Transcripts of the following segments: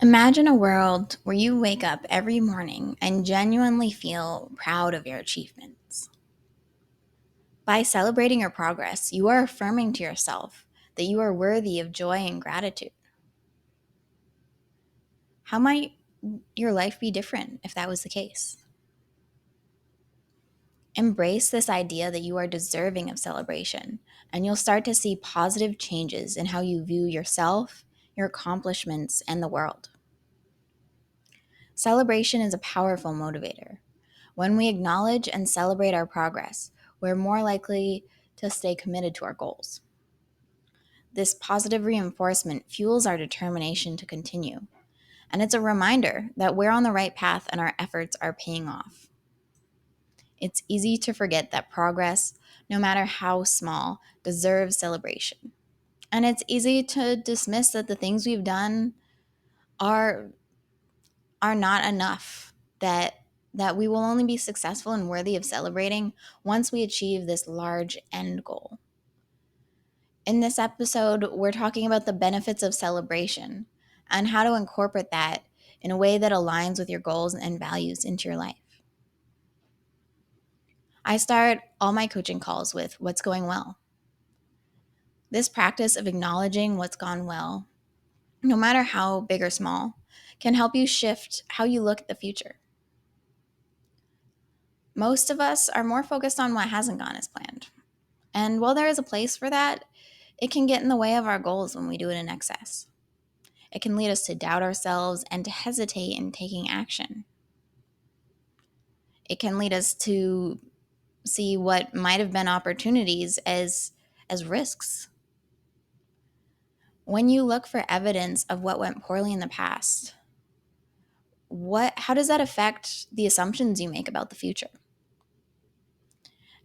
Imagine a world where you wake up every morning and genuinely feel proud of your achievements. By celebrating your progress, you are affirming to yourself that you are worthy of joy and gratitude. How might your life be different if that was the case? Embrace this idea that you are deserving of celebration, and you'll start to see positive changes in how you view yourself, your accomplishments, and the world. Celebration is a powerful motivator. When we acknowledge and celebrate our progress, we're more likely to stay committed to our goals. This positive reinforcement fuels our determination to continue, and it's a reminder that we're on the right path and our efforts are paying off. It's easy to forget that progress, no matter how small, deserves celebration. And it's easy to dismiss that the things we've done are not enough, that we will only be successful and worthy of celebrating once we achieve this large end goal. In this episode, we're talking about the benefits of celebration and how to incorporate that in a way that aligns with your goals and values into your life. I start all my coaching calls with what's going well. This practice of acknowledging what's gone well, no matter how big or small, can help you shift how you look at the future. Most of us are more focused on what hasn't gone as planned. And while there is a place for that, it can get in the way of our goals when we do it in excess. It can lead us to doubt ourselves and to hesitate in taking action. It can lead us to see what might have been opportunities as risks. When you look for evidence of what went poorly in the past, how does that affect the assumptions you make about the future?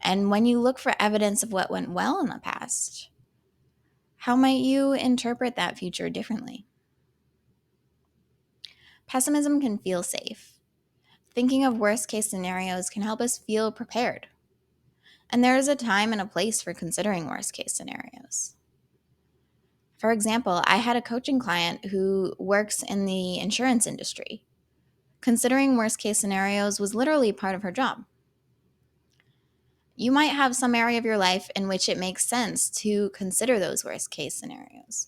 And when you look for evidence of what went well in the past, how might you interpret that future differently? Pessimism can feel safe. Thinking of worst case scenarios can help us feel prepared. And there is a time and a place for considering worst case scenarios. For example, I had a coaching client who works in the insurance industry. Considering worst case scenarios was literally part of her job. You might have some area of your life in which it makes sense to consider those worst case scenarios.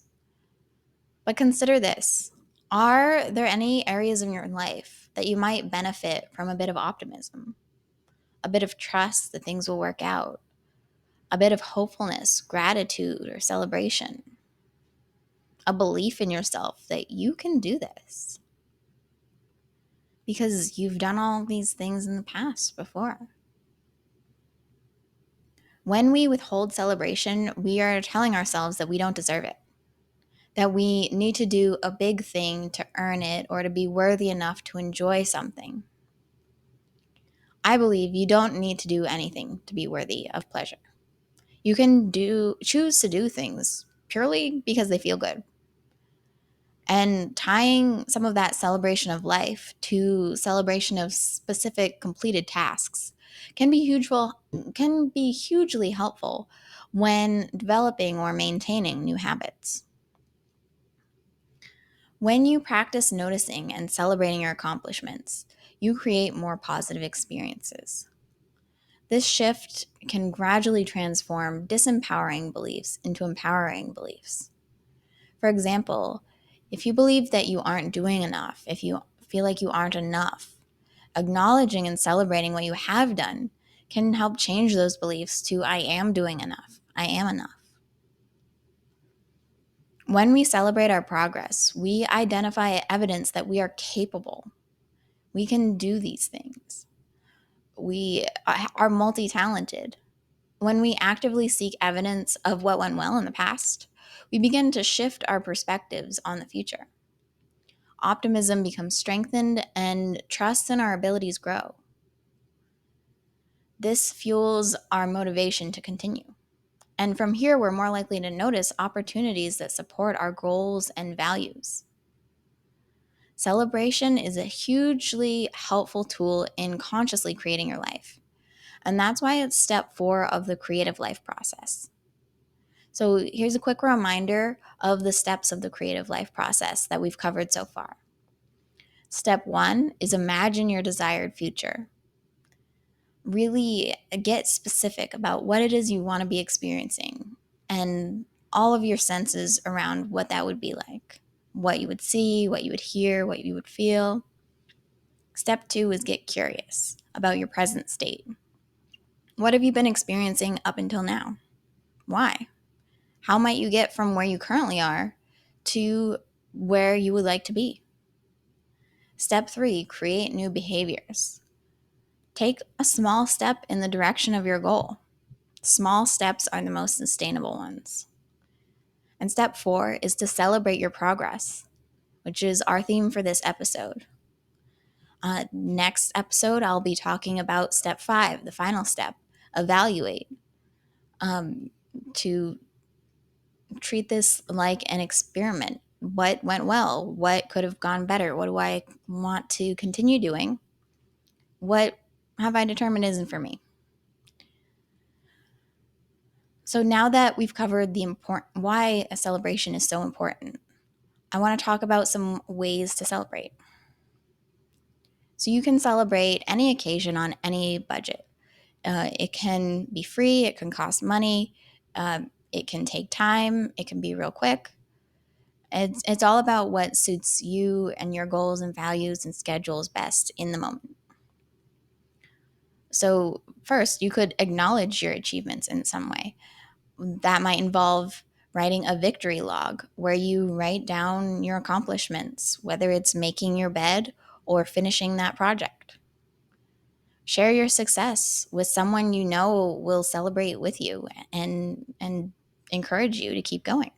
But consider this. Are there any areas in your life that you might benefit from a bit of optimism, a bit of trust that things will work out, a bit of hopefulness, gratitude, or celebration, a belief in yourself that you can do this because you've done all these things in the past before? When we withhold celebration, we are telling ourselves that we don't deserve it, that we need to do a big thing to earn it or to be worthy enough to enjoy something. I believe you don't need to do anything to be worthy of pleasure. You can choose to do things purely because they feel good. And tying some of that celebration of life to celebration of specific completed tasks can be hugely helpful when developing or maintaining new habits. When you practice noticing and celebrating your accomplishments, you create more positive experiences. This shift can gradually transform disempowering beliefs into empowering beliefs. For example, if you believe that you aren't doing enough, if you feel like you aren't enough, acknowledging and celebrating what you have done can help change those beliefs to I am doing enough, I am enough. When we celebrate our progress, we identify evidence that we are capable. We can do these things. We are multi talented. When we actively seek evidence of what went well in the past, we begin to shift our perspectives on the future. Optimism becomes strengthened and trust in our abilities grow. This fuels our motivation to continue. And from here, we're more likely to notice opportunities that support our goals and values. Celebration is a hugely helpful tool in consciously creating your life. And that's why it's step 4 of the creative life process. So here's a quick reminder of the steps of the creative life process that we've covered so far. Step one is imagine your desired future. Really get specific about what it is you want to be experiencing and all of your senses around what that would be like, what you would see, what you would hear, what you would feel. Step two is get curious about your present state. What have you been experiencing up until now? Why? How might you get from where you currently are to where you would like to be? Step three, create new behaviors. Take a small step in the direction of your goal. Small steps are the most sustainable ones. And step four is to celebrate your progress, which is our theme for this episode. Next episode, I'll be talking about step five, the final step, evaluate. To treat this like an experiment. What went well? What could have gone better? What do I want to continue doing? What have I determined isn't for me? So now that we've covered the important why a celebration is so important, I want to talk about some ways to celebrate. So you can celebrate any occasion on any budget. It can be free, it can cost money, it can take time, it can be real quick. It's all about what suits you and your goals and values and schedules best in the moment. So, first, you could acknowledge your achievements in some way. That might involve writing a victory log where you write down your accomplishments, whether it's making your bed or finishing that project. Share your success with someone you know will celebrate with you and encourage you to keep going.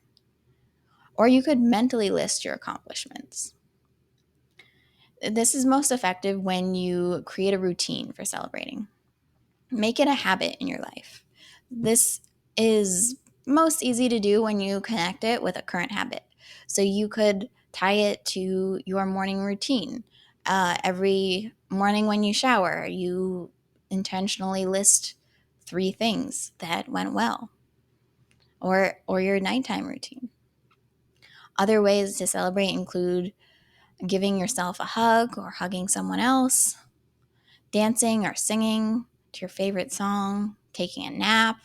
Or you could mentally list your accomplishments. This is most effective when you create a routine for celebrating. Make it a habit in your life. This is most easy to do when you connect it with a current habit. So you could tie it to your morning routine. Every morning when you shower, you intentionally list 3 things that went well, or your nighttime routine. Other ways to celebrate include giving yourself a hug or hugging someone else, dancing or singing to your favorite song, taking a nap.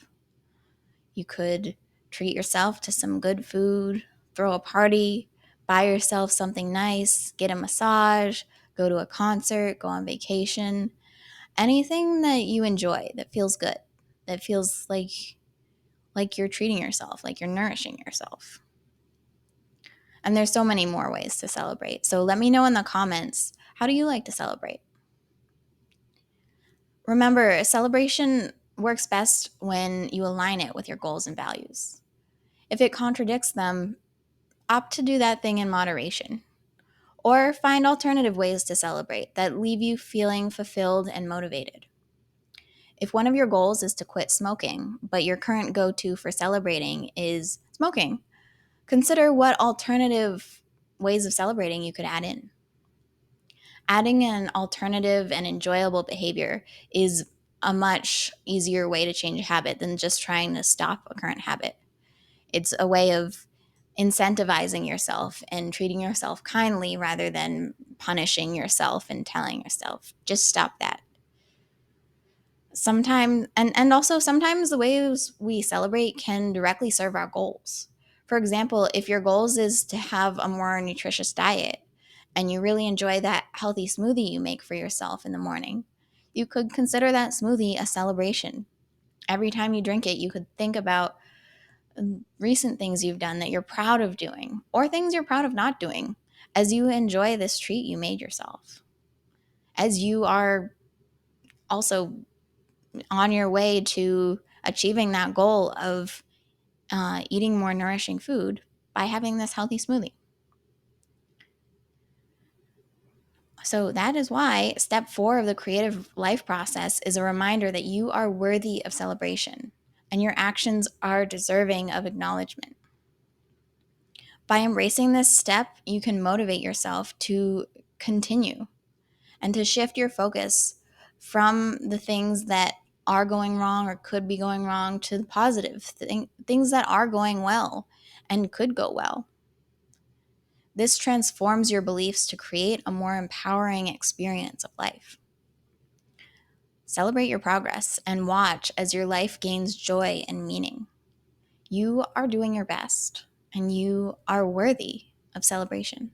You could treat yourself to some good food, throw a party, buy yourself something nice, get a massage, go to a concert, go on vacation. Anything that you enjoy that feels good, that feels like you're treating yourself, like you're nourishing yourself. And there's so many more ways to celebrate. So let me know in the comments, how do you like to celebrate? Remember, a celebration works best when you align it with your goals and values. If it contradicts them, opt to do that thing in moderation. Or find alternative ways to celebrate that leave you feeling fulfilled and motivated. If one of your goals is to quit smoking, but your current go to for celebrating is smoking, consider what alternative ways of celebrating you could add in. Adding an alternative and enjoyable behavior is a much easier way to change a habit than just trying to stop a current habit. It's a way of incentivizing yourself and treating yourself kindly rather than punishing yourself and telling yourself, just stop that. Sometimes, and also sometimes the ways we celebrate can directly serve our goals. For example, if your goals is to have a more nutritious diet and you really enjoy that healthy smoothie you make for yourself in the morning, you could consider that smoothie a celebration. Every time you drink it, you could think about recent things you've done that you're proud of doing, or things you're proud of not doing, as you enjoy this treat you made yourself. As you are also on your way to achieving that goal of eating more nourishing food by having this healthy smoothie. So that is why step 4 of the creative life process is a reminder that you are worthy of celebration and your actions are deserving of acknowledgement. By embracing this step, you can motivate yourself to continue and to shift your focus from the things that are going wrong or could be going wrong to the positive things that are going well and could go well. This transforms your beliefs to create a more empowering experience of life. Celebrate your progress and watch as your life gains joy and meaning. You are doing your best, and you are worthy of celebration.